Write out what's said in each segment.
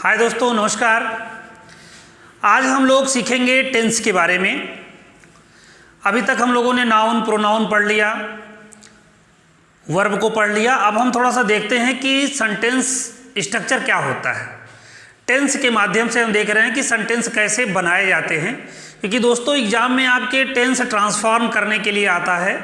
हाय दोस्तों, नमस्कार। आज हम लोग सीखेंगे टेंस के बारे में। अभी तक हम लोगों ने नाउन प्रोनाउन पढ़ लिया, वर्ब को पढ़ लिया। अब हम थोड़ा सा देखते हैं कि सेंटेंस स्ट्रक्चर क्या होता है। टेंस के माध्यम से हम देख रहे हैं कि सेंटेंस कैसे बनाए जाते हैं, क्योंकि दोस्तों एग्जाम में आपके टेंस ट्रांसफॉर्म करने के लिए आता है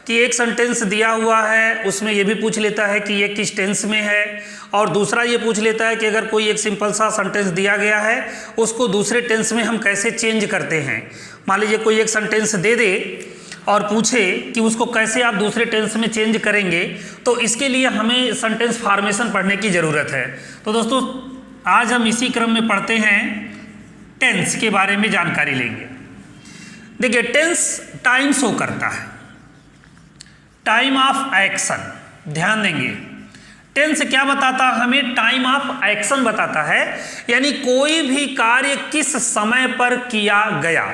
कि एक सेंटेंस दिया हुआ है, उसमें ये भी पूछ लेता है कि ये किस टेंस में है, और दूसरा ये पूछ लेता है कि अगर कोई एक सिंपल सा सेंटेंस दिया गया है उसको दूसरे टेंस में हम कैसे चेंज करते हैं। मान लीजिए कोई एक सेंटेंस दे दे और पूछे कि उसको कैसे आप दूसरे टेंस में चेंज करेंगे, तो इसके लिए हमें सेंटेंस फॉर्मेशन पढ़ने की ज़रूरत है। तो दोस्तों आज हम इसी क्रम में पढ़ते हैं, टेंस के बारे में जानकारी लेंगे। देखिए, टेंस टाइम शो करता है, टाइम ऑफ एक्शन। ध्यान देंगे, टेंस क्या बताता है हमें? टाइम ऑफ एक्शन बताता है, यानी कोई भी कार्य किस समय पर किया गया,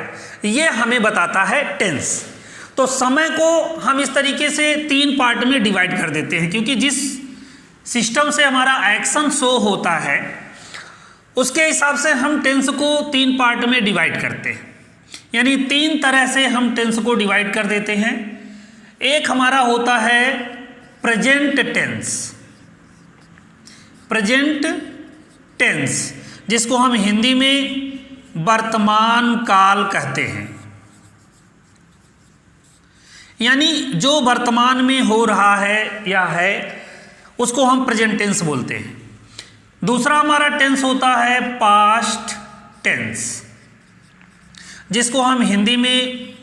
ये हमें बताता है टेंस। तो समय को हम इस तरीके से 3 पार्ट में डिवाइड कर देते हैं, क्योंकि जिस सिस्टम से हमारा एक्शन शो होता है उसके हिसाब से हम टेंस को 3 पार्ट में डिवाइड करते हैं। यानी 3 तरह से हम टेंस को डिवाइड कर देते हैं। एक हमारा होता है प्रेजेंट टेंस, प्रेजेंट टेंस जिसको हम हिंदी में वर्तमान काल कहते हैं, यानी जो वर्तमान में हो रहा है या है उसको हम प्रेजेंट टेंस बोलते हैं। दूसरा हमारा टेंस होता है पास्ट टेंस, जिसको हम हिंदी में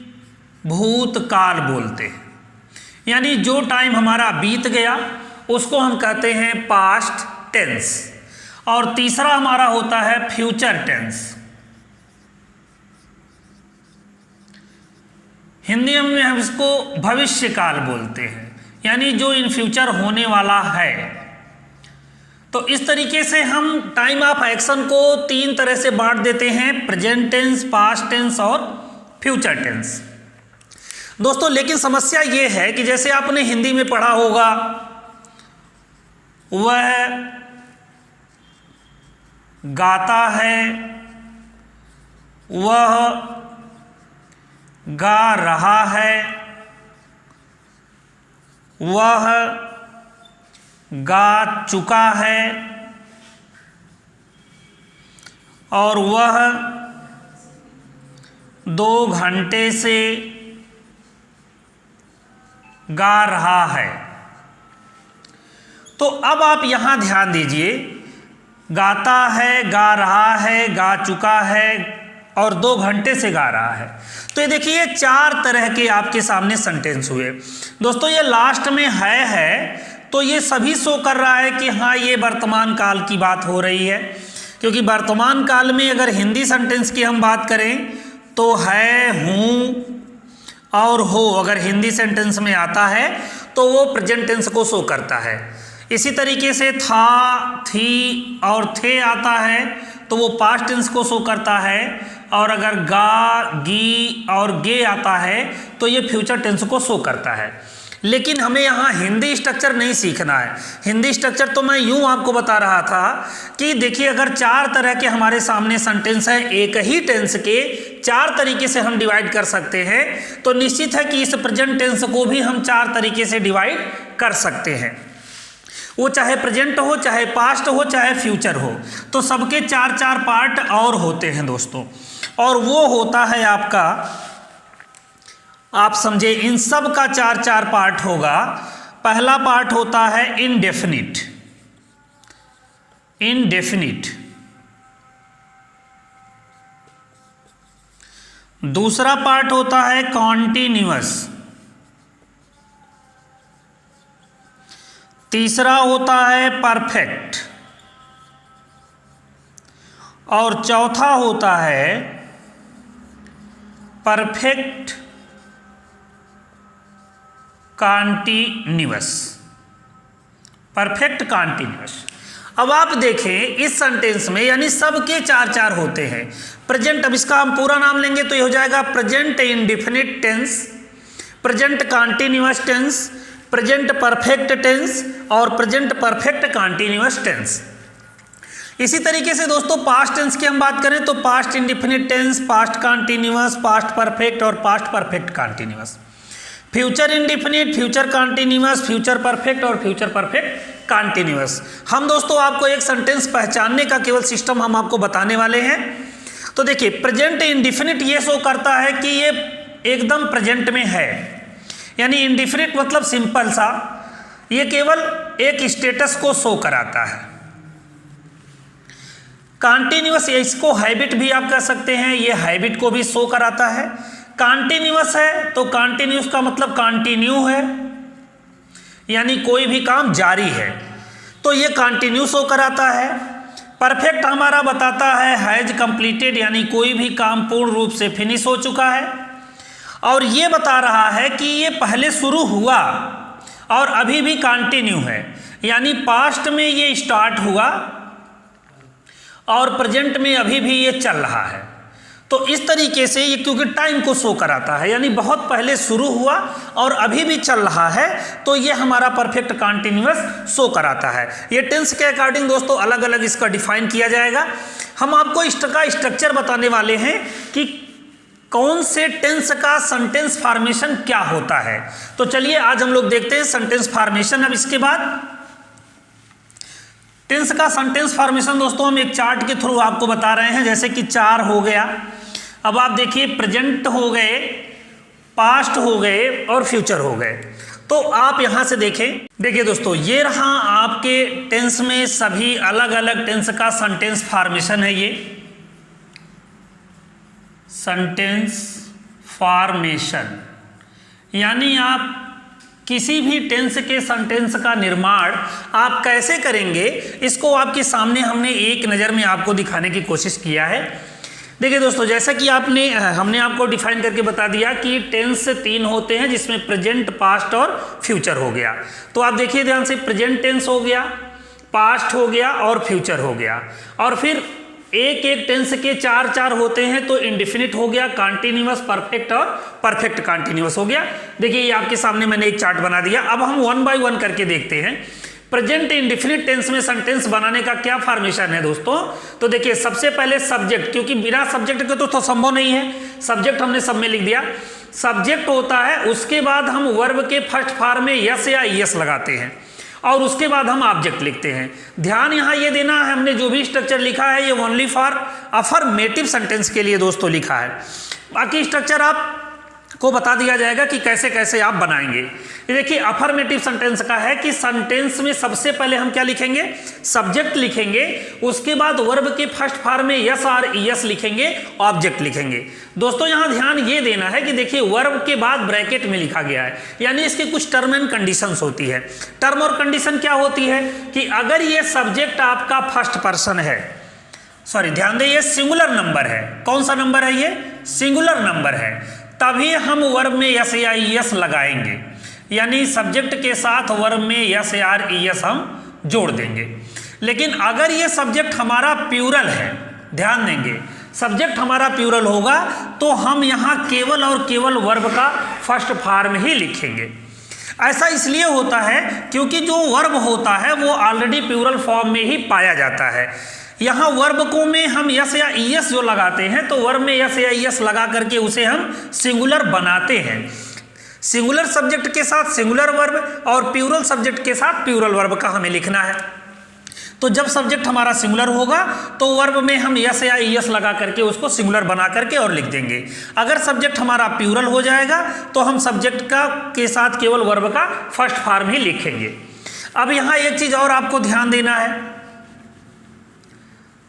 भूतकाल बोलते हैं, यानी जो टाइम हमारा बीत गया उसको हम कहते हैं पास्ट टेंस। और तीसरा हमारा होता है फ्यूचर टेंस, हिंदी में हम इसको भविष्य काल बोलते हैं, यानी जो इन फ्यूचर होने वाला है। तो इस तरीके से हम टाइम ऑफ एक्शन को 3 तरह से बांट देते हैं, प्रेजेंट टेंस, पास्ट टेंस और फ्यूचर टेंस। दोस्तों लेकिन समस्या ये है कि जैसे आपने हिंदी में पढ़ा होगा, वह गाता है, वह गा रहा है, वह गा चुका है, और वह 2 घंटे से गा रहा है। तो अब आप यहां ध्यान दीजिए, गाता है, गा रहा है, गा चुका है और 2 घंटे से गा रहा है। तो ये देखिए 4 तरह के आपके सामने सेंटेंस हुए। दोस्तों ये लास्ट में है तो ये सभी शो कर रहा है कि हाँ ये वर्तमान काल की बात हो रही है, क्योंकि वर्तमान काल में अगर हिंदी सेंटेंस की हम बात करें तो है, हूँ और हो अगर हिंदी सेंटेंस में आता है तो वो प्रेजेंट टेंस को शो करता है। इसी तरीके से था, थी और थे आता है तो वो पास्ट टेंस को शो करता है, और अगर गा, गी और गे आता है तो ये फ्यूचर टेंस को शो करता है। लेकिन हमें यहाँ हिंदी स्ट्रक्चर नहीं सीखना है। हिंदी स्ट्रक्चर तो मैं यूँ आपको बता रहा था कि देखिए अगर 4 तरह के हमारे सामने सेंटेंस हैं, एक ही टेंस के 4 तरीके से हम डिवाइड कर सकते हैं, तो निश्चित है कि इस प्रेजेंट टेंस को भी हम 4 तरीके से डिवाइड कर सकते हैं। वो चाहे प्रेजेंट हो, चाहे पास्ट हो, चाहे फ्यूचर हो, तो सबके 4-4 पार्ट और होते हैं दोस्तों। और वो होता है आपका, आप समझे, इन सब का 4-4 पार्ट होगा। पहला पार्ट होता है इनडेफिनिट, इनडेफिनिट। दूसरा पार्ट होता है कॉन्टिन्यूअस। तीसरा होता है परफेक्ट, और चौथा होता है परफेक्ट कॉन्टिन्यूअस, परफेक्ट कॉन्टिन्यूअस। अब आप देखें इस सेंटेंस में यानी सबके 4-4 होते हैं। प्रेजेंट, अब इसका हम पूरा नाम लेंगे तो ये हो जाएगा present indefinite tense, present continuous tense, present perfect tense और प्रेजेंट परफेक्ट कॉन्टिन्यूअस टेंस। इसी तरीके से दोस्तों पास्ट टेंस की हम बात करें तो past indefinite tense, past continuous, past perfect और past perfect continuous. Future indefinite, future continuous, future perfect और फ्यूचर परफेक्ट कंटिन्यूअस। हम दोस्तों आपको एक सेंटेंस पहचानने का केवल सिस्टम हम आपको बताने वाले हैं। तो देखिए प्रेजेंट इंडिफिनिट ये शो करता है कि ये एकदम प्रेजेंट में है, यानी इंडिफिनिट मतलब सिंपल सा, ये केवल एक स्टेटस को शो कराता है। कंटिन्यूअस इसको हैबिट भी आप कह सकते हैं, ये हैबिट को भी शो कराता है। कंटिन्यूअस है तो कंटिन्यूअस का मतलब कंटिन्यू है, यानी कोई भी काम जारी है, तो ये कंटिन्यू शो कराता है। परफेक्ट हमारा बताता है हैज कंप्लीटेड, यानी कोई भी काम पूर्ण रूप से फिनिश हो चुका है। और ये बता रहा है कि ये पहले शुरू हुआ और अभी भी कंटिन्यू है, यानी पास्ट में ये स्टार्ट हुआ और प्रेजेंट में अभी भी ये चल रहा है। तो इस तरीके से ये क्योंकि टाइम को शो कराता है, यानी बहुत पहले शुरू हुआ और अभी भी चल रहा है, तो ये हमारा परफेक्ट कंटिन्यूअस शो कराता है। ये टेंस के अकॉर्डिंग दोस्तों अलग अलग इसका डिफाइन किया जाएगा। हम आपको इसका स्ट्रक्चर बताने वाले हैं कि कौन से टेंस का सेंटेंस फॉर्मेशन क्या होता है। तो चलिए आज हम लोग देखते हैं सेंटेंस फॉर्मेशन। अब इसके बाद टेंस का सेंटेंस फॉर्मेशन दोस्तों हम एक चार्ट के थ्रू आपको बता रहे हैं, जैसे कि 4 हो गया। अब आप देखिए प्रेजेंट हो गए, पास्ट हो गए और फ्यूचर हो गए। तो आप यहां से देखें, देखिए दोस्तों ये रहा आपके टेंस में सभी अलग अलग टेंस का सेंटेंस फॉर्मेशन है। ये सेंटेंस फॉर्मेशन यानी आप किसी भी टेंस के सेंटेंस का निर्माण आप कैसे करेंगे, इसको आपके सामने हमने एक नज़र में आपको दिखाने की कोशिश किया है। देखिए दोस्तों जैसा कि हमने आपको डिफाइन करके बता दिया कि टेंस 3 होते हैं, जिसमें प्रेजेंट, पास्ट और फ्यूचर हो गया। तो आप देखिए ध्यान से, प्रेजेंट टेंस हो गया, पास्ट हो गया और फ्यूचर हो गया। और फिर एक एक टेंस के 4 होते हैं, तो इंडिफिनिट हो गया, कंटिन्यूअस, परफेक्ट और परफेक्ट कंटिन्यूअस हो गया। देखिए ये आपके सामने मैंने एक चार्ट बना दिया। अब हम 1 बाय 1 करके देखते हैं प्रेजेंट इंडिफिनिट टेंस में सेंटेंस बनाने का क्या फॉर्मेशन है दोस्तों। तो देखिए सबसे पहले सब्जेक्ट, क्योंकि बिना सब्जेक्ट के तो संभव नहीं है, सब्जेक्ट हमने सब में लिख दिया। सब्जेक्ट होता है, उसके बाद हम वर्ब के फर्स्ट फॉर्म में यस या ईएस लगाते हैं और उसके बाद हम ऑब्जेक्ट लिखते हैं। ध्यान यहाँ ये देना है, हमने जो भी स्ट्रक्चर लिखा है ये ओनली फॉर अफर्मेटिव सेंटेंस के लिए दोस्तों लिखा है। बाकी स्ट्रक्चर आप को बता दिया जाएगा कि कैसे कैसे आप बनाएंगे। ये देखिए अफर्मेटिव सेंटेंस का है कि सेंटेंस में सबसे पहले हम क्या लिखेंगे, सब्जेक्ट लिखेंगे, उसके बाद वर्ब के फर्स्ट फॉर्म में यस और ईएस लिखेंगे, ऑब्जेक्ट लिखेंगे। दोस्तों यहाँ ध्यान ये देना है कि देखिए वर्ब के बाद ब्रैकेट में लिखा गया है, यानी इसकी कुछ टर्म एंड कंडीशंस होती है। टर्म और कंडीशन क्या होती है कि अगर ये सब्जेक्ट आपका फर्स्ट पर्सन है, सॉरी ध्यान दें ये सिंगुलर नंबर है। कौन सा नंबर है, ये सिंगुलर नंबर है, तभी हम वर्ब में यस या ईएस लगाएंगे, यानी सब्जेक्ट के साथ वर्ब में यस या ईएस हम जोड़ देंगे। लेकिन अगर ये सब्जेक्ट हमारा प्लूरल है, ध्यान देंगे सब्जेक्ट हमारा प्लूरल होगा तो हम यहाँ केवल और केवल वर्ब का फर्स्ट फॉर्म ही लिखेंगे। ऐसा इसलिए होता है क्योंकि जो वर्ब होता है वो ऑलरेडी प्लूरल फॉर्म में ही पाया जाता है। यहाँ वर्ब को में हम यस या ईएस जो लगाते हैं, तो वर्ब में यस या ईएस लगा करके उसे हम सिंगुलर बनाते हैं। सिंगुलर सब्जेक्ट के साथ सिंगुलर वर्ब और प्लूरल सब्जेक्ट के साथ प्लूरल वर्ब का हमें लिखना है। तो जब सब्जेक्ट हमारा सिंगुलर होगा तो वर्ब में हम यस या ईएस लगा करके उसको सिंगुलर बना करके और लिख देंगे। अगर सब्जेक्ट हमारा प्लूरल हो जाएगा तो हम सब्जेक्ट का के साथ केवल वर्ब का फर्स्ट फॉर्म ही लिखेंगे। अब यहाँ एक चीज़ और आपको ध्यान देना है,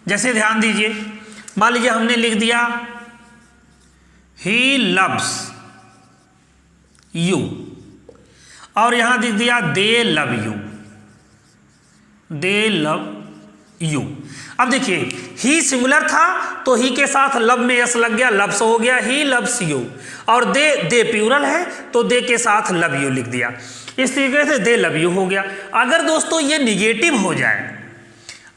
जैसे ध्यान दीजिए, मान लीजिए हमने लिख दिया ही लव्स यू और यहां लिख दिया दे love you, they love you. अब देखिए ही सिंगुलर था तो ही के साथ लव में यस लग गया, लव्स हो गया, ही लव्स यू। और दे प्लूरल है तो दे के साथ लव यू लिख दिया। इस तरीके से दे लव यू हो गया। अगर दोस्तों ये निगेटिव हो जाए,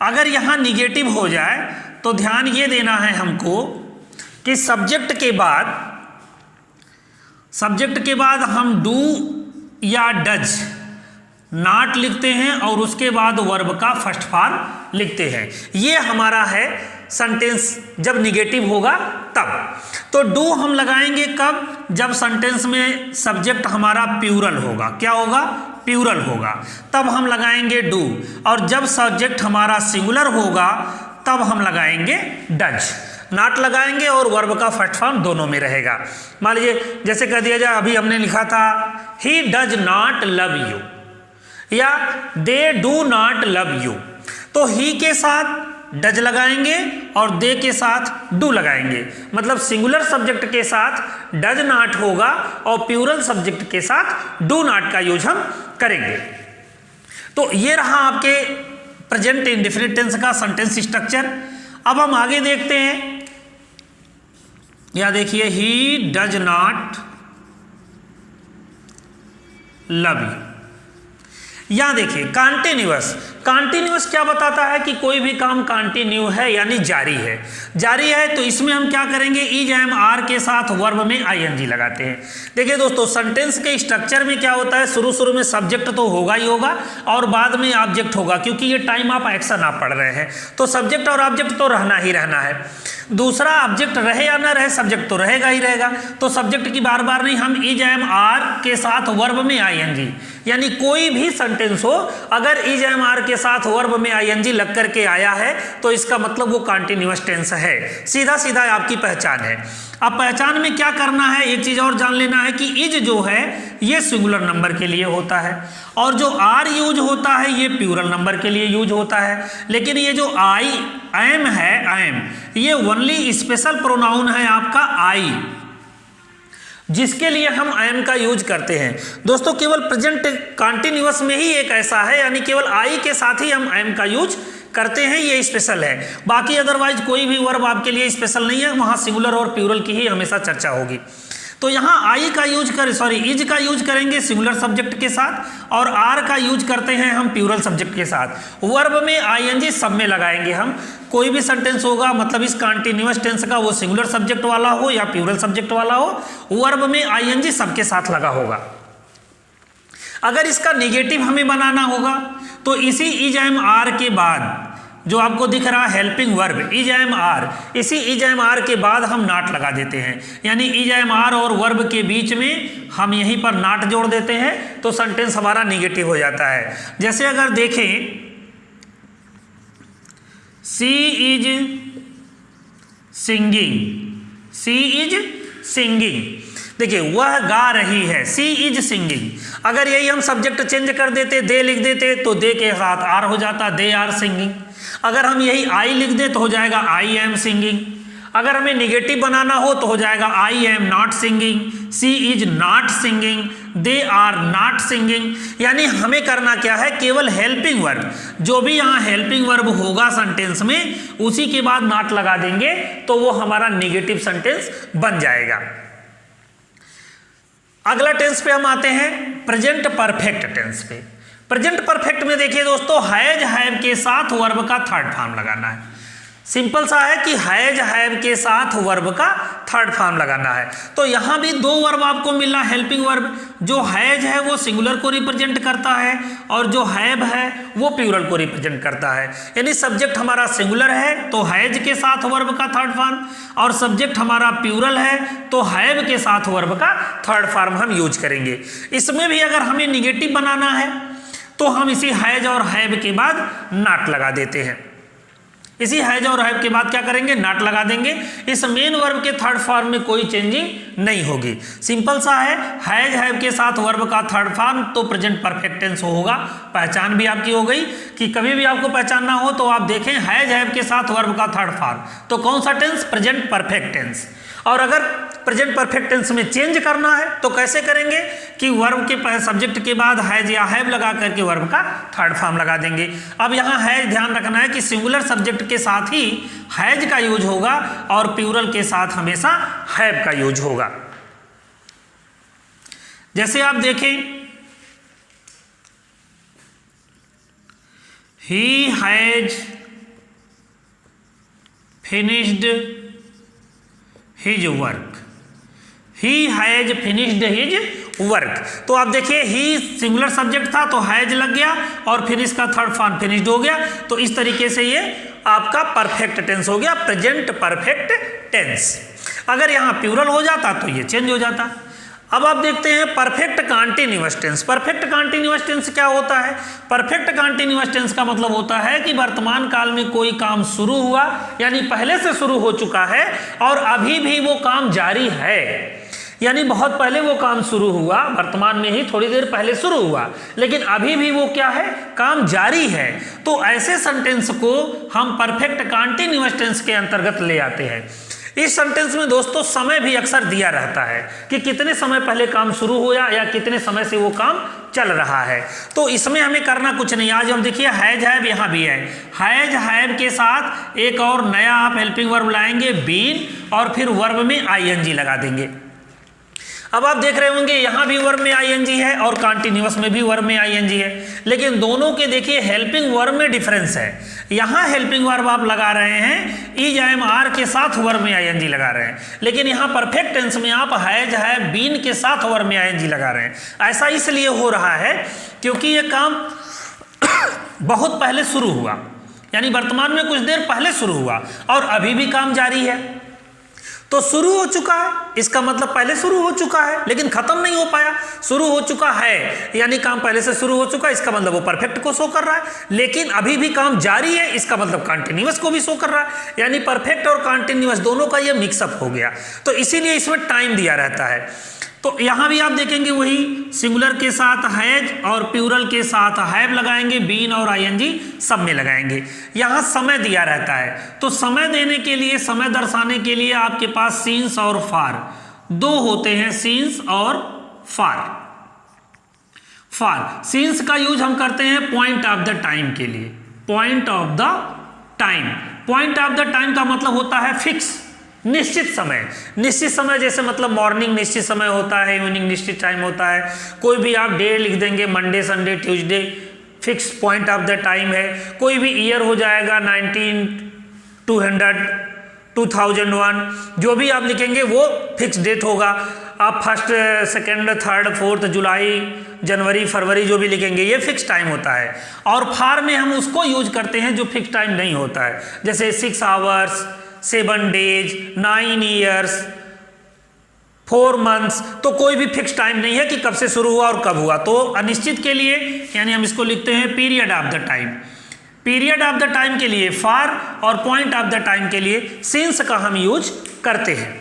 अगर यहाँ निगेटिव हो जाए तो ध्यान ये देना है हमको कि सब्जेक्ट के बाद हम डू या डज नॉट लिखते हैं और उसके बाद वर्ब का फर्स्ट फॉर्म लिखते हैं। ये हमारा है सेंटेंस जब निगेटिव होगा तब। तो डू हम लगाएंगे कब? जब सेंटेंस में सब्जेक्ट हमारा प्लूरल होगा। क्या होगा? प्लूरल होगा, तब हम लगाएंगे डू। और जब सब्जेक्ट हमारा सिंगुलर होगा तब हम लगाएंगे डज। नॉट लगाएंगे और वर्ब का फर्स्ट फॉर्म दोनों में रहेगा। मान लीजिए जैसे कह दिया जाए, अभी हमने लिखा था he does not love you या they do not love you, तो ही के साथ डज लगाएंगे और दे के साथ डू लगाएंगे। मतलब सिंगुलर सब्जेक्ट के साथ डज नॉट होगा और प्लूरल सब्जेक्ट के साथ डू नॉट का यूज हम करेंगे। तो ये रहा आपके प्रेजेंट इंडेफिनिट टेंस का सेंटेंस स्ट्रक्चर। अब हम आगे देखते हैं। या देखिए, ही डज नॉट लव यू। यहां देखिए कॉन्टिन्यूअस। कॉन्टिन्यूअस क्या बताता है कि कोई भी काम कॉन्टिन्यू है यानी जारी है। जारी है तो इसमें हम क्या करेंगे? इज एम आर के साथ वर्ब में आईएनजी लगाते हैं। देखिए दोस्तों, सेंटेंस के स्ट्रक्चर में क्या होता है, शुरू में सब्जेक्ट तो होगा ही होगा और बाद में ऑब्जेक्ट होगा, क्योंकि ये टाइम आप एक्शन आप पढ़ रहे हैं तो सब्जेक्ट और ऑब्जेक्ट तो रहना ही रहना है। दूसरा, ऑब्जेक्ट रहे या ना रहे, सब्जेक्ट तो रहेगा ही रहेगा। तो सब्जेक्ट की बार बार नहीं, हम इज एम आर के साथ वर्ब में आईएनजी, यानी कोई भी सेंटेंस हो अगर इज एम आर के साथ वर्ब में आईएनजी लग करके आया है तो इसका मतलब वो कॉन्टिन्यूअस टेंस है। सीधा सीधा आपकी पहचान है। अब पहचान में क्या करना है, एक चीज और जान लेना है कि इज जो है ये सिंगुलर नंबर के लिए होता है और जो आर यूज होता है ये प्लूरल नंबर के लिए यूज होता है। लेकिन ये जो आई एम है, आई एम, ये ओनली स्पेशल प्रोनाउन है आपका आई, जिसके लिए हम आई एम का यूज करते हैं। दोस्तों, केवल प्रेजेंट कॉन्टिन्यूअस में ही एक ऐसा है, यानी केवल आई के साथ ही हम आई एम का यूज करते हैं, ये स्पेशल है। बाकी अदरवाइज कोई भी वर्ब आपके लिए स्पेशल नहीं है, वहां सिंगुलर और प्लूरल की ही हमेशा चर्चा होगी। तो यहाँ आई का यूज इज का यूज करेंगे सिंगुलर सब्जेक्ट के साथ और आर का यूज करते हैं हम प्लूरल सब्जेक्ट के साथ। वर्ब में आईएनजी सब में लगाएंगे हम। कोई भी सेंटेंस होगा, मतलब इस कॉन्टिन्यूअस टेंस का, वो सिंगुलर सब्जेक्ट वाला हो या प्लूरल सब्जेक्ट वाला हो, वर्ब में आईएनजी सबके साथ लगा होगा। अगर इसका नेगेटिव हमें बनाना होगा तो इसी इज एम आर के बाद जो आपको दिख रहा है helping verb is am are, इसी इज एम आर के बाद हम नॉट लगा देते हैं, यानी इज एम आर और वर्ब के बीच में हम यहीं पर नॉट जोड़ देते हैं तो सेंटेंस हमारा निगेटिव हो जाता है। जैसे अगर देखें, she is singing, she is singing, देखिए वह गा रही है, सी इज सिंगिंग। अगर यही हम सब्जेक्ट चेंज कर देते, दे लिख देते तो दे के साथ आर हो जाता, दे आर सिंगिंग। अगर हम यही आई लिख दे तो हो जाएगा आई एम सिंगिंग। अगर हमें निगेटिव बनाना हो तो हो जाएगा I am not singing, she is not singing, they are not singing. यानी हमें करना क्या है, केवल हेल्पिंग वर्ब, जो भी यहाँ हेल्पिंग वर्ब होगा सेंटेंस में, उसी के बाद नॉट लगा देंगे तो वो हमारा निगेटिव सेंटेंस बन जाएगा। अगला टेंस पे हम आते हैं, प्रेजेंट परफेक्ट टेंस पे। प्रेजेंट परफेक्ट में देखिए दोस्तों, हैज हैव के साथ वर्ब का थर्ड फॉर्म लगाना है। सिंपल सा है कि हैज हैव के साथ वर्ब का थर्ड फॉर्म लगाना है। तो यहां भी दो वर्ब आपको मिला, हेल्पिंग वर्ब। जो हैज है वो सिंगुलर को रिप्रेजेंट करता है और जो हैव है वो प्लूरल को रिप्रेजेंट करता है। यानी सब्जेक्ट हमारा सिंगुलर है तो हैज के साथ वर्ब का थर्ड फॉर्म, और सब्जेक्ट हमारा प्लूरल है तो हैव के साथ वर्ब का थर्ड फॉर्म हम यूज करेंगे। इसमें भी अगर हमें निगेटिव बनाना है तो हम इसी हैज और हैव के बाद नॉट लगा देते हैं। इसी हैज और हैव के बाद क्या करेंगे, नॉट लगा देंगे। इस मेन वर्ब के थर्ड फॉर्म में कोई चेंजिंग नहीं होगी। सिंपल सा है, हैज हैव के साथ वर्ब का थर्ड फॉर्म तो प्रेजेंट परफेक्ट टेंस होगा। पहचान भी आपकी हो गई कि कभी भी आपको पहचानना हो तो आप देखें हैज हैव के साथ वर्ब का थर्ड फॉर्म तो कौन सा टेंस, प्रेजेंट परफेक्ट टेंस। और अगर प्रेजेंट परफेक्ट टेंस में चेंज करना है तो कैसे करेंगे कि वर्ब के सब्जेक्ट के बाद हैज या हैव लगा करके वर्ब का थर्ड फॉर्म लगा देंगे। अब यहाँ हैज ध्यान रखना है कि सिंगुलर सब्जेक्ट के साथ ही हैज का यूज होगा और प्लूरल के साथ हमेशा हैव का यूज होगा। जैसे आप देखें, he has finished his work, he has finished his work. तो आप देखिए ही सिंगुलर सब्जेक्ट था तो हैज लग गया और फिर इसका थर्ड फॉर्म फिनिश्ड हो गया। तो इस तरीके से ये आपका परफेक्ट टेंस हो गया, प्रेजेंट परफेक्ट टेंस। अगर यहाँ प्लूरल हो जाता तो ये चेंज हो जाता। अब आप देखते हैं perfect continuous tense. Perfect continuous tense क्या होता है? परफेक्ट कॉन्टिन्यूअस टेंस का मतलब होता है कि वर्तमान काल में कोई काम शुरू हुआ, यानी पहले से शुरू हो चुका है और अभी भी वो काम जारी है, यानी बहुत पहले वो काम शुरू हुआ, वर्तमान में ही थोड़ी देर पहले शुरू हुआ, लेकिन अभी भी वो क्या है, काम जारी है। तो ऐसे सेंटेंस को हम परफेक्ट कॉन्टिन्यूअस टेंस के अंतर्गत ले आते हैं। इस सेंटेंस में दोस्तों समय भी अक्सर दिया रहता है कि कितने समय पहले काम शुरू हुआ या कितने समय से वो काम चल रहा है। तो इसमें हमें करना कुछ नहीं। आज हम देखिए हैज हैव यहाँ भी है, हैज हैव के साथ एक और नया आप हेल्पिंग वर्ब लाएंगे बीन और फिर वर्ब में आईएनजी लगा देंगे। अब आप देख रहे होंगे यहाँ भी वर्ब में आईएनजी है और कॉन्टिन्यूअस में भी वर्ब में आईएनजी है, लेकिन दोनों के देखिए हेल्पिंग वर्ब में डिफरेंस है। यहाँ हेल्पिंग वर्ब आप लगा रहे हैं इज एम आर के साथ वर्ब में आईएनजी लगा रहे हैं, लेकिन यहाँ परफेक्ट टेंस में आप हैज हैव बीन के साथ वर्ब में आईएनजी लगा रहे हैं। ऐसा इसलिए हो रहा है क्योंकि ये काम बहुत पहले शुरू हुआ, यानी वर्तमान में कुछ देर पहले शुरू हुआ और अभी भी काम जारी है। तो शुरू हो चुका है, इसका मतलब पहले शुरू हो चुका है लेकिन खत्म नहीं हो पाया, शुरू हो चुका है यानी काम पहले से शुरू हो चुका है, इसका मतलब वो परफेक्ट को शो कर रहा है, लेकिन अभी भी काम जारी है, इसका मतलब कॉन्टिन्यूअस को भी शो कर रहा है, यानी परफेक्ट और कॉन्टिन्यूअस दोनों का ये मिक्सअप हो गया। तो इसीलिए इसमें टाइम दिया रहता है। तो यहाँ भी आप देखेंगे वही सिंगुलर के साथ हैज और प्लूरल के साथ हैव लगाएंगे, बीन और आईएनजी सब में लगाएंगे। यहाँ समय दिया रहता है, तो समय देने के लिए, समय दर्शाने के लिए आपके पास सीन्स और फार दो होते हैं, सीन्स और फार। फार सीन्स का यूज हम करते हैं पॉइंट ऑफ द टाइम के लिए, point of the time. Point of the time का मतलब होता है फिक्स, निश्चित समय। निश्चित समय जैसे मतलब मॉर्निंग निश्चित समय होता है, इवनिंग निश्चित टाइम होता है। कोई भी आप डे लिख देंगे, Monday Sunday Tuesday, fix point of the time है। कोई भी ईयर हो जाएगा 1900 2001, जो भी आप लिखेंगे वो फिक्स डेट होगा। आप फर्स्ट सेकेंड थर्ड फोर्थ जुलाई जनवरी फरवरी जो भी लिखेंगे ये फिक्स टाइम होता है। और फार में हम उसको यूज करते हैं जो फिक्स टाइम नहीं होता है, जैसे 6 आवर्स, 7 डेज, 9 ईयर्स, 4 मंथ्स। तो कोई भी फिक्स टाइम नहीं है कि कब से शुरू हुआ और कब हुआ। तो अनिश्चित के लिए यानी हम इसको लिखते हैं period of the time. Period of the time के लिए फार और पॉइंट ऑफ द टाइम के लिए सिंस का हम यूज करते हैं।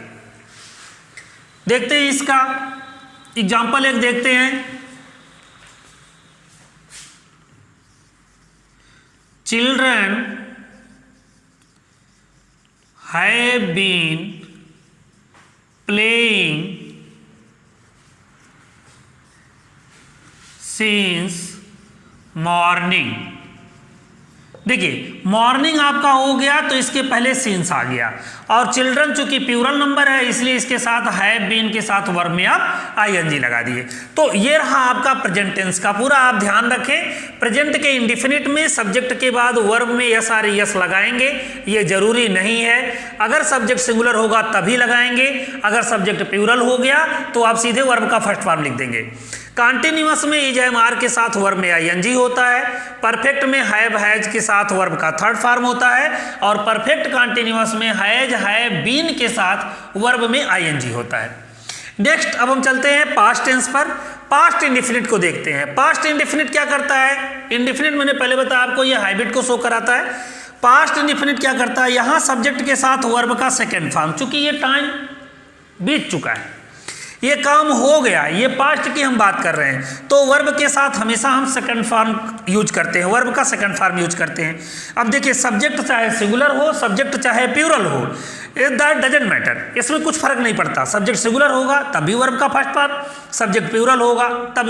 देखते हैं इसका एग्जाम्पल एक देखते हैं। Children have been playing since morning। देखिए मॉर्निंग आपका हो गया तो इसके पहले सिंस आ गया, और चिल्ड्रन चूंकि प्लूरल नंबर है इसलिए इसके साथ हैव बीन के साथ वर्ब में आप आईएनजी लगा दिए। तो ये रहा आपका प्रेजेंट टेंस का पूरा। आप ध्यान रखें प्रेजेंट के इंडिफिनिट में सब्जेक्ट के बाद वर्ब में यस आर यस लगाएंगे, ये जरूरी नहीं है। अगर सब्जेक्ट सिंगुलर होगा तभी लगाएंगे, अगर सब्जेक्ट प्लूरल हो गया तो आप सीधे वर्ब का फर्स्ट फॉर्म लिख देंगे। कॉन्टिन्यूअस में इज एम आर के साथ वर्ब में आईएनजी होता है, परफेक्ट में हैव हैज के साथ वर्ब का थर्ड फॉर्म होता है, और परफेक्ट कॉन्टिन्यूअस में हैज हैव बीन के साथ वर्ब में आईएनजी होता है। नेक्स्ट अब हम चलते हैं पास्ट टेंस पर। पास्ट इंडिफिनिट को देखते हैं। पास्ट इंडिफिनिट क्या करता है? इंडिफिनिट मैंने पहले बताया आपको, ये हाइब्रिड को शो कराता है। पास्ट इंडिफिनिट क्या करता है? यहाँ सब्जेक्ट के साथ वर्ब का सेकेंड फॉर्म, चूंकि ये टाइम बीत चुका है, ये काम हो गया, ये पास्ट की हम बात कर रहे हैं, तो वर्ब के साथ हमेशा हम सेकंड फॉर्म यूज करते हैं, वर्ब का सेकंड फॉर्म यूज करते हैं। अब देखिए सब्जेक्ट चाहे सिंगुलर हो, सब्जेक्ट चाहे प्लूरल हो, दैट डजंट मैटर, इसमें कुछ फर्क नहीं पड़ता। सब्जेक्ट सिंगुलर होगा तब भी वर्ब का फर्स्ट फॉर्म, सब्जेक्ट प्लूरल होगा तब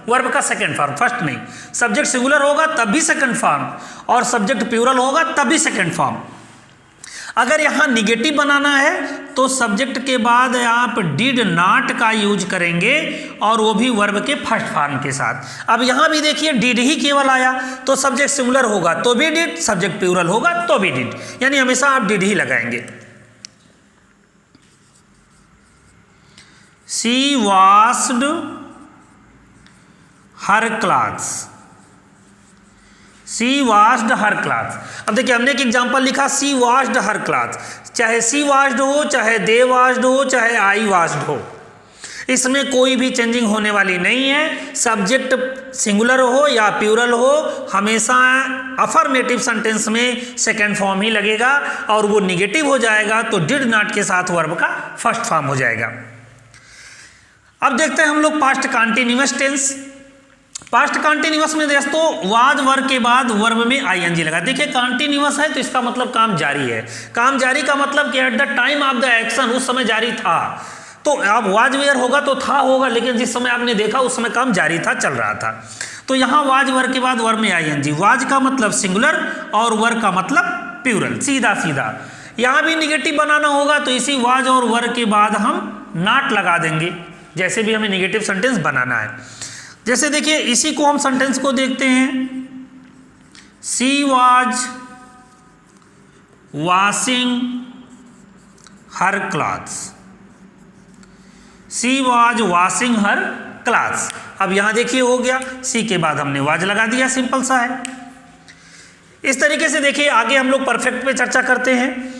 वर्ब का सेकंड फॉर्म, फर्स्ट नहीं। सब्जेक्ट सिंगुलर होगा तब भी सेकंड फॉर्म, और सब्जेक्ट प्लूरल होगा तब भी सेकंड फॉर्म। अगर यहाँ निगेटिव बनाना है तो सब्जेक्ट के बाद आप डिड नॉट का यूज करेंगे, और वो भी वर्ब के फर्स्ट फॉर्म के साथ। अब यहाँ भी देखिए डिड ही केवल आया, तो सब्जेक्ट सिंगुलर होगा तो भी डिड, सब्जेक्ट प्लूरल होगा तो भी डिड, यानी हमेशा आप डिड ही लगाएंगे। She washed her clothes, she washed her clothes. अब देखिए हमने एक एग्जांपल लिखा शी वॉश्ड हर क्लॉथ्स, चाहे शी वॉश्ड हो, चाहे दे वॉश्ड हो, चाहे आई वॉश्ड हो, इसमें कोई भी चेंजिंग होने वाली नहीं है। सब्जेक्ट सिंगुलर हो या प्लूरल हो, हमेशा अफर्मेटिव सेंटेंस में सेकंड फॉर्म ही लगेगा, और वो निगेटिव हो जाएगा तो डिड नॉट के साथ वर्ब का फर्स्ट फॉर्म हो जाएगा। अब देखते हैं हम लोग past continuous tense. Past continuous में दोस्तों वाज वर्ब के बाद वर्ब में आईएनजी लगा। देखिए कॉन्टिन्यूअस है तो इसका मतलब काम जारी है। काम जारी का मतलब कि at the time of the action, उस समय जारी था। तो अब वाज वेयर होगा तो था होगा, लेकिन जिस समय आपने देखा उस समय काम जारी था, चल रहा था। तो यहाँ वाज वर्ब के बाद वर्ब में आईएनजी। वाज का मतलब सिंगुलर और वर्ब का मतलब प्लूरल, सीधा सीधा। यहाँ भी निगेटिव बनाना होगा तो इसी वाज और वर्ब के बाद हम नॉट लगा देंगे, जैसे भी हमें निगेटिव सेंटेंस बनाना है। जैसे देखिए इसी को हम सेंटेंस को देखते हैं, she was washing her clothes, she was washing her clothes. अब यहां देखिए हो गया, सी के बाद हमने वाज लगा दिया, सिंपल सा है। इस तरीके से देखिए आगे हम लोग परफेक्ट पे चर्चा करते हैं।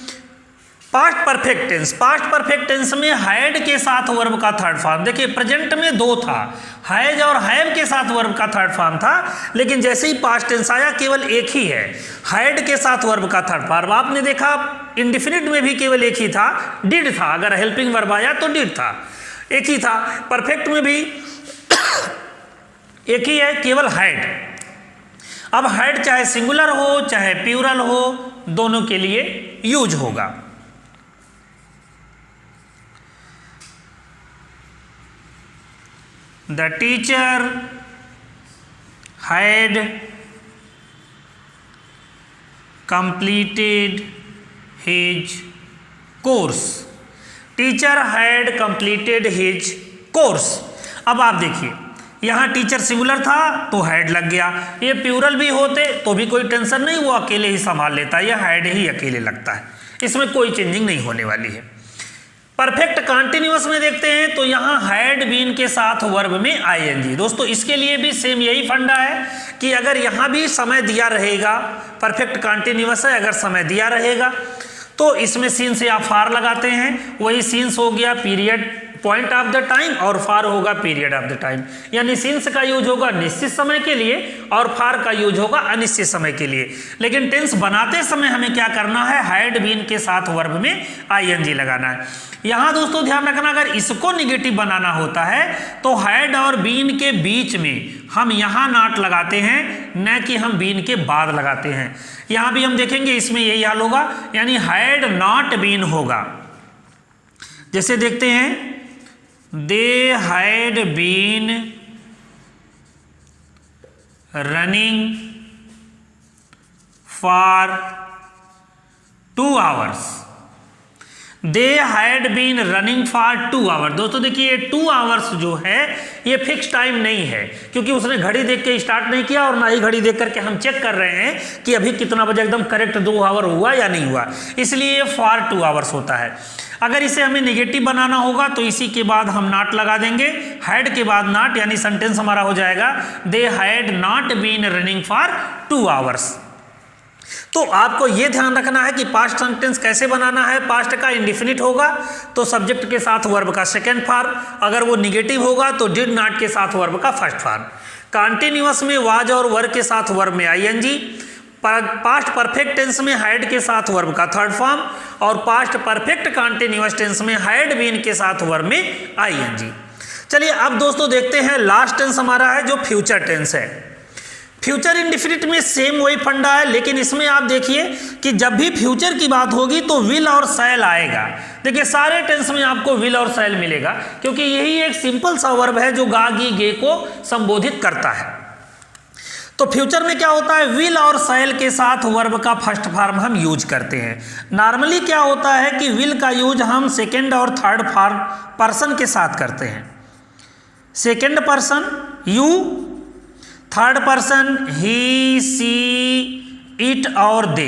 Past perfect tense, past perfect tense में हैड के साथ वर्ब का थर्ड फॉर्म। देखिए प्रेजेंट में दो था, हैज और हैव के साथ वर्ब का थर्ड फॉर्म था, लेकिन जैसे ही पास्ट टेंस आया केवल एक ही है, हैड के साथ वर्ब का थर्ड फॉर्म। आपने देखा इंडेफिनिट में भी केवल एक ही था, डिड था। अगर हेल्पिंग वर्ब आया तो डिड था, एक ही था। परफेक्ट में भी एक ही है, केवल हैड। अब हैड चाहे सिंगुलर हो चाहे प्लूरल हो, दोनों के लिए यूज होगा। The teacher had completed his course. Teacher had completed his course. अब आप देखिए यहाँ टीचर सिंगुलर था तो हैड लग गया, ये प्लूरल भी होते तो भी कोई टेंशन नहीं, वो अकेले ही संभाल लेता है, यह हैड ही अकेले लगता है, इसमें कोई चेंजिंग नहीं होने वाली है। परफेक्ट कॉन्टिन्यूअस में देखते हैं तो यहाँ हैड बीन के साथ वर्ब में आईएनजी। दोस्तों इसके लिए भी सेम यही फंडा है कि अगर यहाँ भी समय दिया रहेगा, परफेक्ट कॉन्टिन्यूअस है, अगर समय दिया रहेगा तो इसमें सीन से आप फार लगाते हैं, वही सीन्स हो गया period point of the time और फार होगा पीरियड ऑफ द टाइम। यानी सीन्स का यूज होगा निश्चित समय के लिए और फार का यूज होगा अनिश्चित समय के लिए। लेकिन टेंस बनाते समय हमें क्या करना है, हैड बीन के साथ वर्ब में आईएनजी लगाना है। यहाँ दोस्तों ध्यान रखना, अगर इसको निगेटिव बनाना होता है तो हैड और बीन के बीच में हम यहाँ नॉट लगाते हैं, न कि हम बीन के बाद लगाते हैं। यहाँ भी हम देखेंगे इसमें यही हाल होगा, यानी हैड नॉट बीन होगा। जैसे देखते हैं they had been running for 2 hours। They had been running for 2 hours। दोस्तों देखिए ये 2 hours जो है ये फिक्स टाइम नहीं है, क्योंकि उसने घड़ी देख के स्टार्ट नहीं किया और ना ही घड़ी देख करके हम चेक कर रहे हैं कि अभी कितना बजे एकदम करेक्ट 2 hour हुआ या नहीं हुआ, इसलिए ये फॉर 2 hours होता है। अगर इसे हमें नेगेटिव बनाना होगा तो इसी के बाद हम नॉट लगा देंगे, हैड के बाद नॉट, यानी सेंटेंस हमारा हो जाएगा they had not been running for 2 hours। तो आपको यह ध्यान रखना है कि पास्ट सेंटेंस कैसे बनाना है। पास्ट का इंडेफिनिट होगा तो सब्जेक्ट के साथ वर्ब का सेकंड फॉर्म, अगर वो निगेटिव होगा तो डिड नॉट के साथ वर्ब का फर्स्ट फॉर्म। कॉन्टिन्यूअस में वाज और वर्ब के साथ वर्ब में आईएनजी, पास्ट परफेक्ट टेंस में हैड के साथ वर्ब का थर्ड फॉर्म, और पास्ट परफेक्ट कॉन्टिन्यूअस टेंस में हैड बीन के साथ वर्ब में आईएनजी। चलिए अब दोस्तों देखते हैं लास्ट टेंस हमारा है जो फ्यूचर टेंस है। फ्यूचर इंडेफिनिट में सेम वही फंडा है, लेकिन इसमें आप देखिए कि जब भी फ्यूचर की बात होगी तो विल और शैल आएगा। देखिए सारे टेंस में आपको विल और शैल मिलेगा, क्योंकि यही एक सिंपल सा वर्ब है जो गा गी गे को संबोधित करता है। तो फ्यूचर में क्या होता है, विल और शैल के साथ वर्ब का फर्स्ट फॉर्म हम यूज करते हैं। नॉर्मली क्या होता है कि विल का यूज हम सेकेंड और थर्ड पर्सन के साथ करते हैं। Second person you, third person he see it और दे।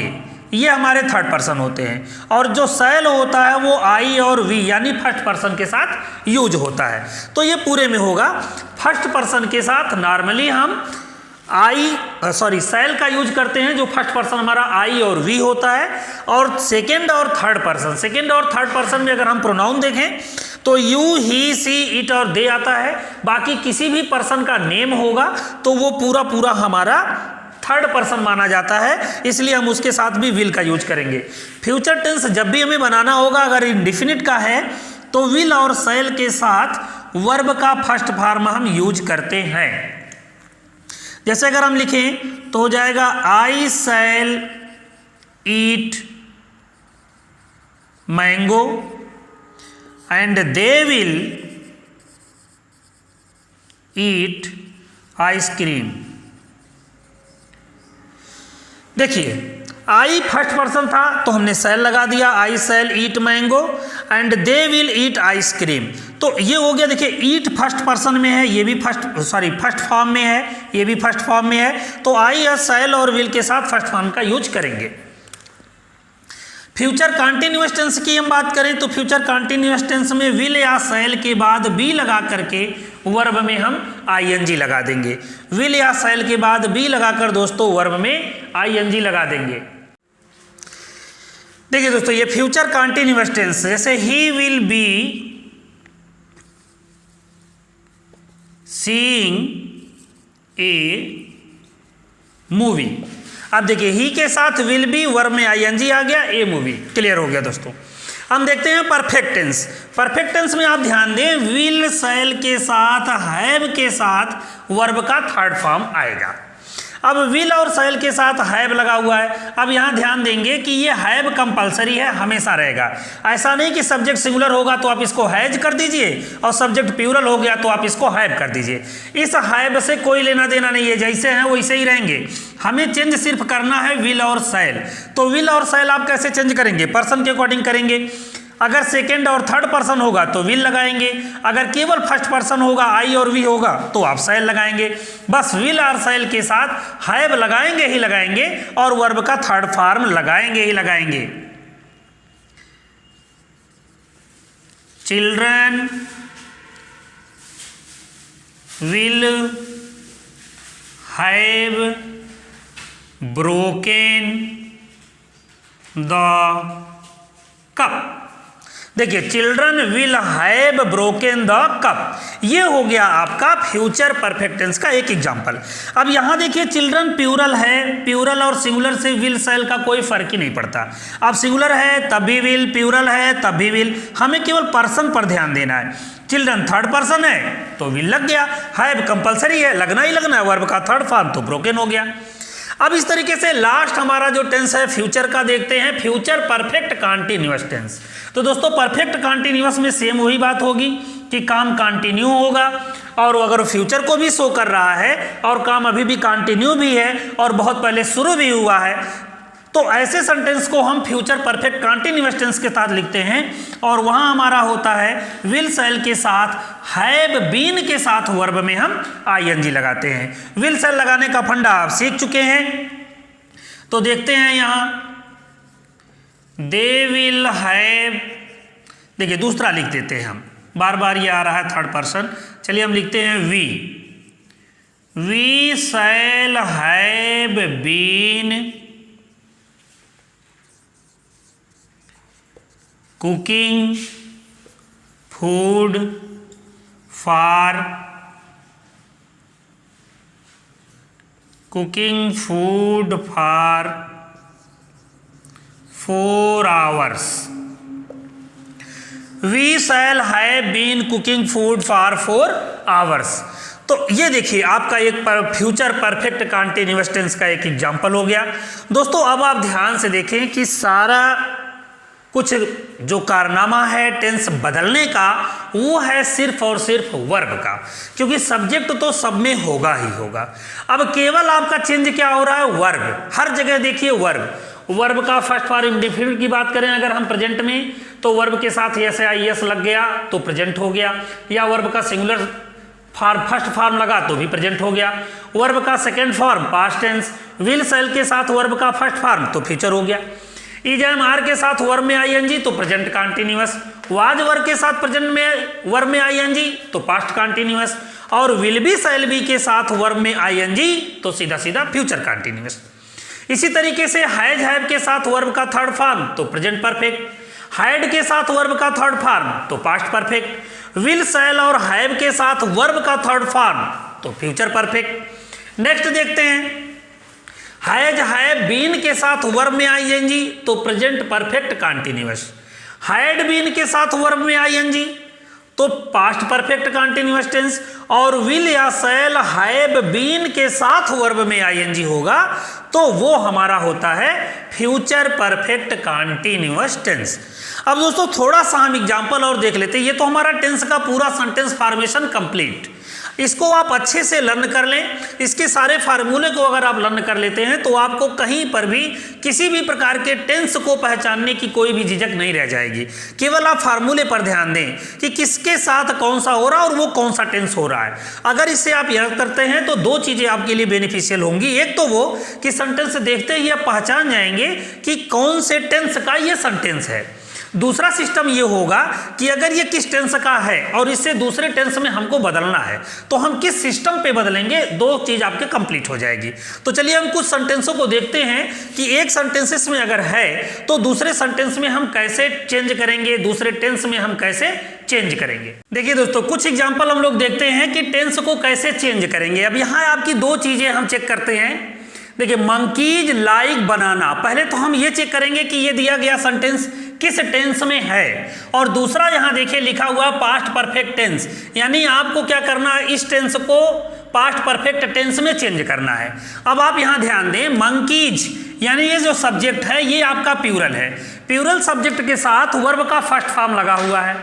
ये हमारे थर्ड पर्सन होते हैं, और जो शैल होता है वो आई और वी यानी फर्स्ट पर्सन के साथ यूज होता है। तो ये पूरे में होगा फर्स्ट पर्सन के साथ नॉर्मली हम शैल का यूज करते हैं, जो फर्स्ट पर्सन हमारा आई और वी होता है। और सेकेंड और थर्ड पर्सन में अगर हम प्रोनाउन देखें तो यू, ही, सी, इट और दे आता है। बाकी किसी भी पर्सन का नेम होगा तो वो पूरा हमारा थर्ड पर्सन माना जाता है, इसलिए हम उसके साथ भी विल का यूज करेंगे। फ्यूचर टेंस जब भी हमें बनाना होगा, अगर इंडिफिनिट का है तो विल और शैल के साथ वर्ब का फर्स्ट फॉर्म हम यूज करते हैं। जैसे अगर हम लिखें तो हो जाएगा I shall eat mango and they will eat ice cream. देखिए आई फर्स्ट पर्सन था तो हमने शैल लगा दिया, I shall eat mango and they will eat ice cream. तो ये हो गया। देखिए ईट फर्स्ट पर्सन में है, ये भी फर्स्ट फॉर्म में है, ये भी फर्स्ट फॉर्म में है। तो आई या शैल और विल के साथ फर्स्ट फॉर्म का यूज करेंगे। फ्यूचर कंटीन्यूअस टेंस की हम बात करें तो फ्यूचर कंटीन्यूअस टेंस में विल या शैल के बाद बी लगा करके वर्ब में हम आईएनजी लगा देंगे। विल या शैल के बाद बी लगाकर दोस्तों वर्ब में आईएनजी लगा देंगे। देखिए दोस्तों ये फ्यूचर कंटीन्यूअस टेंस, जैसे he will be seeing a movie. अब देखिए ही के साथ विल बी वर्ब में आईएनजी आ गया, ए मूवी, क्लियर हो गया दोस्तों। हम देखते हैं परफेक्ट टेंस। परफेक्ट टेंस में आप ध्यान दें विल शैल के साथ हैव के साथ वर्ब का थर्ड फॉर्म आएगा। अब विल और शैल के साथ हैव लगा हुआ है। अब यहाँ ध्यान देंगे कि ये हैव कंपलसरी है, हमेशा रहेगा। ऐसा नहीं कि सब्जेक्ट सिंगुलर होगा तो आप इसको हैज कर दीजिए और सब्जेक्ट प्लूरल हो गया तो आप इसको हैव कर दीजिए। इस हैव से कोई लेना देना नहीं है, जैसे हैं वैसे ही रहेंगे। हमें चेंज सिर्फ करना है विल और शैल। तो विल और शैल आप कैसे चेंज करेंगे? पर्सन के अकॉर्डिंग करेंगे। अगर सेकेंड और थर्ड पर्सन होगा तो विल लगाएंगे, अगर केवल फर्स्ट पर्सन होगा आई और वी होगा तो आप शैल लगाएंगे। बस विल और शैल के साथ हैव लगाएंगे ही लगाएंगे और वर्ब का थर्ड फॉर्म लगाएंगे ही लगाएंगे। Children will have broken the cup. देखिए children will have broken the cup, ये हो गया आपका फ्यूचर परफेक्ट टेंस का एक एग्जांपल। अब यहां देखिए चिल्ड्रन प्लूरल है, प्लूरल और सिंगुलर से विल शैल का कोई फर्क ही नहीं पड़ता। अब सिंगुलर है तब भी विल, प्लूरल है तब भी विल, हमें केवल पर्सन पर ध्यान देना है। चिल्ड्रन थर्ड पर्सन है तो विल लग गया, हैव कंपलसरी है, लगना ही लगना है, वर्ब का थर्ड फॉर्म तो ब्रोकन हो गया। अब इस तरीके से लास्ट हमारा जो टेंस है फ्यूचर का देखते हैं, फ्यूचर परफेक्ट कंटीन्यूअस टेंस। तो दोस्तों परफेक्ट कंटीन्यूअस में सेम वही बात होगी कि काम कंटिन्यू होगा, और अगर फ्यूचर को भी शो कर रहा है और काम अभी भी कंटिन्यू भी है और बहुत पहले शुरू भी हुआ है, तो ऐसे सेंटेंस को हम फ्यूचर परफेक्ट कंटीन्यूअस टेंस के साथ लिखते हैं। और वहां हमारा होता है विल शैल के साथ हैव बीन के साथ वर्ब में हम आईएनजी लगाते हैं। विल शैल लगाने का फंडा आप सीख चुके हैं, तो देखते हैं यहां दे विल हैव। देखिए दूसरा लिख देते हैं हम, बार बार ये आ रहा है थर्ड पर्सन। चलिए हम लिखते हैं we shall have been cooking food for 4 hours। We shall have been cooking food for 4 hours। तो ये देखिए आपका एक फ्यूचर परफेक्ट कंटीन्यूअस टेंस का एक एग्जांपल हो गया। दोस्तों अब आप ध्यान से देखें कि सारा कुछ जो कारनामा है टेंस बदलने का वो है सिर्फ और सिर्फ वर्ब का, क्योंकि सब्जेक्ट तो सब में होगा ही होगा। अब केवल आपका चेंज क्या हो रहा है? वर्ब। हर जगह देखिए वर्ब का फर्स्ट फॉर्म इंडेफिनिट की बात करें अगर हम प्रेजेंट में, तो वर्ब के साथ एस आई एस लग गया तो प्रेजेंट हो गया, या वर्ब का सिंगुलर फर्स्ट फॉर्म लगा तो भी प्रेजेंट हो गया, वर्ब का second form past tense, will shall के साथ वर्ब का फर्स्ट फॉर्म तो फ्यूचर हो गया, इज एम आर के साथ वर्ब में आईएनजी तो प्रेजेंट कंटीन्यूअस, वाज वर्ब के साथ प्रेजेंट में वर्ब में आईएनजी तो पास्ट कंटीन्यूअस, और विल बी शैल बी के साथ वर्ब में आईएनजी तो सीधा सीधा फ्यूचर कंटीन्यूअस। इसी तरीके से हैज हैव के साथ वर्ब का थर्ड फॉर्म तो प्रेजेंट परफेक्ट, हैड के साथ वर्ब का थर्ड फॉर्म तो पास्ट परफेक्ट, विल शैल और हैव के साथ वर्ब का थर्ड फॉर्म तो फ्यूचर परफेक्ट। नेक्स्ट देखते हैं, हैज हैव बीन के साथ वर्ब में आईएनजी तो present perfect continuous, had been के साथ वर्ब में आईएनजी तो पास्ट परफेक्ट कंटीन्यूअस टेंस, और विल या शैल हैव बीन के साथ वर्ब में आईएनजी होगा तो वो हमारा होता है फ्यूचर परफेक्ट कंटीन्यूअस टेंस। अब दोस्तों थोड़ा सा हम एग्जांपल और देख लेते हैं। ये तो हमारा टेंस का पूरा सेंटेंस फॉर्मेशन कंप्लीट, इसको आप अच्छे से लर्न कर लें। इसके सारे फार्मूले को अगर आप लर्न कर लेते हैं तो आपको कहीं पर भी किसी भी प्रकार के टेंस को पहचानने की कोई भी झिझक नहीं रह जाएगी। केवल आप फार्मूले पर ध्यान दें कि किसके साथ कौन सा हो रहा है और वो कौन सा टेंस हो रहा है। अगर इससे आप याद करते हैं तो दो चीज़ें आपके लिए बेनिफिशियल होंगी। एक तो वो कि सेंटेंस देखते ही आप पहचान जाएंगे कि कौन से टेंस का ये सेंटेंस है। दूसरा सिस्टम ये होगा कि अगर ये किस टेंस का है और इससे दूसरे टेंस में हमको बदलना है तो हम किस सिस्टम पे बदलेंगे, दो चीज आपके कंप्लीट हो जाएगी। तो चलिए हम कुछ सेंटेंसों को देखते हैं कि एक सेंटेंसेस में अगर है तो दूसरे सेंटेंस में हम कैसे चेंज करेंगे, दूसरे टेंस में हम कैसे चेंज करेंगे। देखिए दोस्तों कुछ एग्जाम्पल हम लोग देखते हैं कि टेंस को कैसे चेंज करेंगे। अब यहाँ आपकी दो चीजें हम चेक करते हैं। देखिए मंकीज लाइक बनाना, पहले तो हम ये चेक करेंगे कि ये दिया गया सेंटेंस किस टेंस में है, और दूसरा यहाँ देखिए लिखा हुआ पास्ट परफेक्ट टेंस, यानी आपको क्या करना है, इस टेंस को पास्ट परफेक्ट टेंस में चेंज करना है। अब आप यहाँ ध्यान दें, मंकीज यानी ये जो सब्जेक्ट है ये आपका प्लूरल है, प्लूरल सब्जेक्ट के साथ वर्ब का फर्स्ट फॉर्म लगा हुआ है,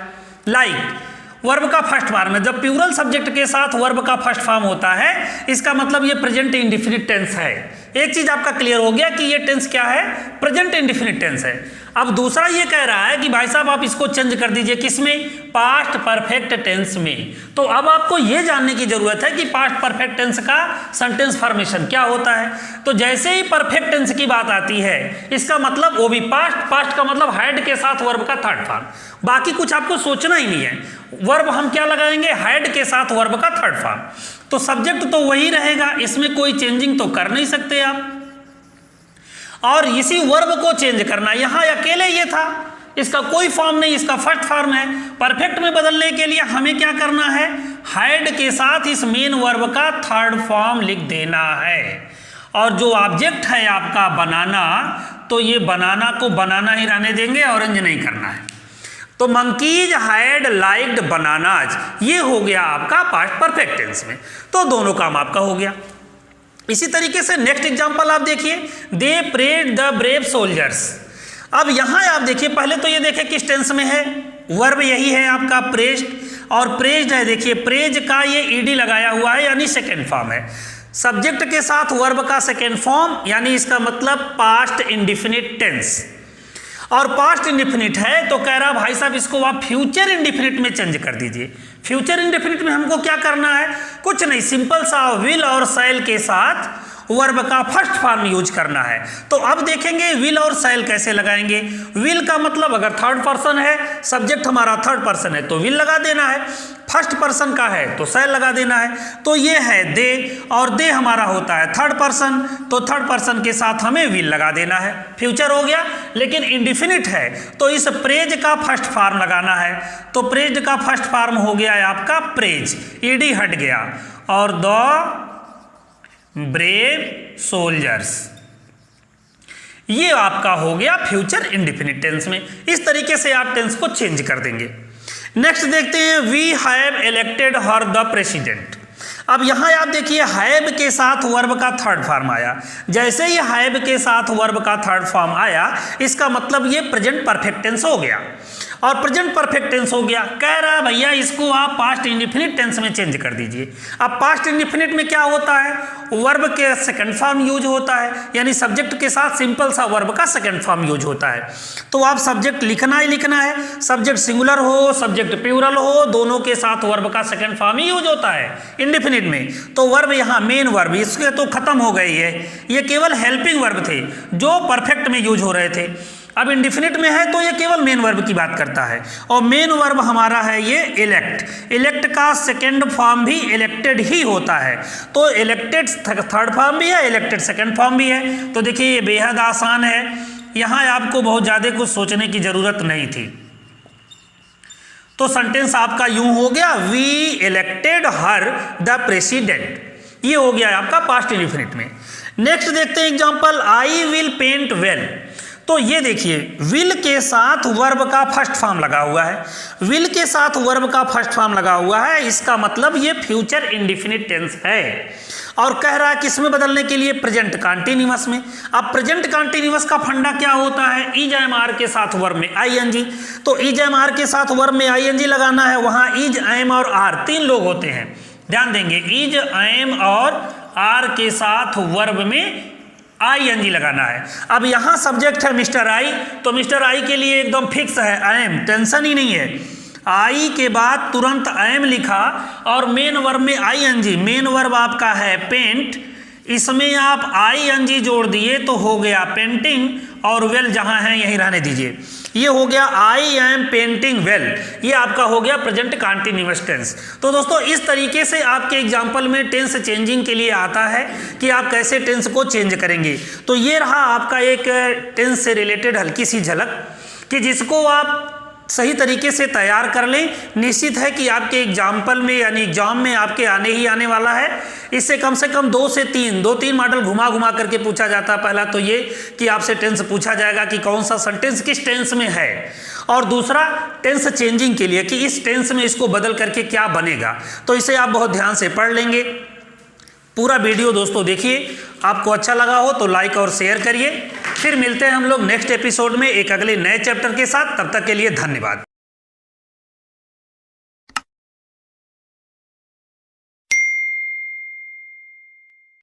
लाइक वर्ब का फर्स्ट फॉर्म है। जब प्लूरल सब्जेक्ट के साथ वर्ब का फर्स्ट फॉर्म होता है इसका मतलब ये प्रेजेंट इंडेफिनिट टेंस है। एक चीज आपका क्लियर हो गया कि ये टेंस क्या है, प्रेजेंट इंडेफिनिट टेंस है। अब दूसरा ये कह रहा है कि भाई साहब आप इसको चेंज कर दीजिए, किसमें, पास्ट परफेक्ट टेंस में। तो अब आपको ये जानने की जरूरत है कि पास्ट परफेक्ट टेंस का सेंटेंस फॉर्मेशन क्या होता है। तो जैसे ही परफेक्ट टेंस की बात आती है इसका मतलब वो भी पास्ट का मतलब हैड के साथ वर्ब का थर्ड फॉर्म, बाकी कुछ आपको सोचना ही नहीं है। वर्ब हम क्या लगाएंगे, हैड के साथ वर्ब का थर्ड फॉर्म, तो सब्जेक्ट तो वही रहेगा, इसमें कोई चेंजिंग तो कर नहीं सकते आप। और इसी वर्ब को चेंज करना, यहां अकेले ये था, इसका कोई फॉर्म नहीं, इसका फर्स्ट फॉर्म है। परफेक्ट में बदलने के लिए हमें क्या करना है, हैड के साथ इस मेन वर्ब का थर्ड फॉर्म लिख देना है। और जो ऑब्जेक्ट है आपका बनाना, तो ये बनाना को बनाना ही रहने देंगे, ऑरेंज नहीं करना है। तो मंकीज हैड लाइक्ड बनानाज, ये हो गया आपका पास्ट परफेक्ट टेंस में, तो दोनों काम आपका हो गया। इसी तरीके से नेक्स्ट एग्जांपल आप देखिए, दे प्रेड द ब्रेव सोल्जर्स। अब यहां आप देखिए, पहले तो ये देखिए किस टेंस में है, वर्ब यही है आपका प्रेज्ड, और प्रेज्ड है देखिए प्रेज का ये ईडी लगाया हुआ है यानी सेकेंड फॉर्म है, सब्जेक्ट के साथ वर्ब का सेकेंड फॉर्म यानी इसका मतलब पास्ट इंडिफिनिट टेंस। और पास्ट इंडिफिनिट है तो कह रहा भाई साहब इसको आप फ्यूचर इंडिफिनिट में चेंज कर दीजिए। फ्यूचर इंडिफिनिट में हमको क्या करना है, कुछ नहीं, सिंपल सा विल और शैल के साथ वर्ब का फर्स्ट फॉर्म यूज करना है। तो अब देखेंगे विल और शैल कैसे लगाएंगे। विल का मतलब अगर थर्ड पर्सन है, सब्जेक्ट हमारा थर्ड पर्सन है तो विल लगा देना है, फर्स्ट पर्सन का है तो शैल लगा देना है। तो ये है दे, और दे हमारा होता है थर्ड पर्सन, तो थर्ड पर्सन के साथ हमें विल लगा देना है, फ्यूचर हो गया। लेकिन इंडिफिनिट है तो इस प्रेज का फर्स्ट फॉर्म लगाना है, तो प्रेज का फर्स्ट फॉर्म हो गया है आपका प्रेज, ईडी हट गया, और द ब्रेव सोल्जर्स, ये आपका हो गया फ्यूचर इंडिफिनिट टेंस में। इस तरीके से आप टेंस को चेंज कर देंगे। नेक्स्ट देखते हैं, we have elected her the president. अब यहाँ आप देखिए हैव के साथ वर्ब का थर्ड फॉर्म आया। जैसे ही हैव के साथ वर्ब का थर्ड फॉर्म आया, इसका मतलब ये प्रेजेंट परफेक्ट टेंस हो गया। और प्रेजेंट परफेक्ट टेंस हो गया, कह रहा भैया इसको आप पास्ट इंडिफिनिट टेंस में चेंज कर दीजिए। अब पास्ट इंडिफिनिट में क्या होता है, वर्ब के सेकंड फॉर्म यूज होता है, यानी सब्जेक्ट के साथ सिंपल सा वर्ब का सेकंड फॉर्म यूज होता है। तो आप सब्जेक्ट लिखना ही लिखना है, सब्जेक्ट सिंगुलर हो सब्जेक्ट प्लूरल हो, दोनों के साथ वर्ब का सेकंड फॉर्म ही यूज होता है इंडिफिनिट में। तो वर्ब यहाँ मेन वर्ब, इसके तो खत्म हो गई है, ये केवल हेल्पिंग वर्ब थे जो परफेक्ट में यूज हो रहे थे। अब इंडिफिनिट में है तो ये केवल मेन वर्ब की बात करता है, और मेन वर्ब हमारा है ये इलेक्ट। इलेक्ट का सेकंड फॉर्म भी इलेक्टेड ही होता है, तो इलेक्टेड थर्ड फॉर्म भी है, इलेक्टेड सेकंड फॉर्म भी है। तो देखिए ये बेहद आसान है, यहाँ आपको बहुत ज़्यादा कुछ सोचने की ज़रूरत नहीं थी। तो सेंटेंस आपका यूं हो गया, we elected her the president, ये हो गया आपका पास्ट इंडिफिनिट में। नेक्स्ट देखते हैं example, I will paint well. तो ये देखिए विल के साथ वर्ब का फर्स्ट फॉर्म लगा हुआ है, विल के साथ वर्ब का फर्स्ट फॉर्म लगा हुआ है, इसका मतलब ये फ्यूचर इंडिफिनिट टेंस है। और कह रहा है किस में बदलने के लिए, प्रेजेंट कॉन्टिन्यूअस में। अब प्रेजेंट कॉन्टिन्यूअस का फंडा क्या होता है, इज एम आर के साथ वर्ब में आईएनजी। तो इज एम आर के साथ वर्ब में आईएनजी लगाना है, वहां इज एम और आर तीन लोग होते हैं, ध्यान देंगे। इज एम और आर के साथ वर्ब में आईएनजी लगाना है। अब यहाँ सब्जेक्ट है मिस्टर आई, तो मिस्टर आई के लिए एकदम फिक्स है आई एम, टेंशन ही नहीं है। आई के बाद तुरंत आई एम लिखा और मेन वर्ब में आईएनजी, मेन वर्ब आपका है पेंट, इसमें आप आईएनजी जोड़ दिए तो हो गया पेंटिंग, और वेल जहाँ है यहीं रहने दीजिए। ये हो गया आई एम पेंटिंग वेल, ये आपका हो गया प्रेजेंट कॉन्टिन्यूअस टेंस। तो दोस्तों इस तरीके से आपके एग्जाम्पल में टेंस चेंजिंग के लिए आता है कि आप कैसे टेंस को चेंज करेंगे। तो ये रहा आपका एक टेंस से रिलेटेड हल्की सी झलक, कि जिसको आप सही तरीके से तैयार कर लें, निश्चित है कि आपके एग्जाम्पल में यानी एग्जाम में आपके आने ही आने वाला है। इससे कम दो तीन मॉडल घुमा घुमा करके पूछा जाता है। पहला तो ये कि आपसे टेंस पूछा जाएगा कि कौन सा सेंटेंस किस टेंस में है, और दूसरा टेंस चेंजिंग के लिए कि इस टेंस में इसको बदल करके क्या बनेगा। तो इसे आप बहुत ध्यान से पढ़ लेंगे। पूरा वीडियो दोस्तों देखिए, आपको अच्छा लगा हो तो लाइक और शेयर करिए। फिर मिलते हैं हम लोग नेक्स्ट एपिसोड में एक अगले नए चैप्टर के साथ, तब तक के लिए धन्यवाद।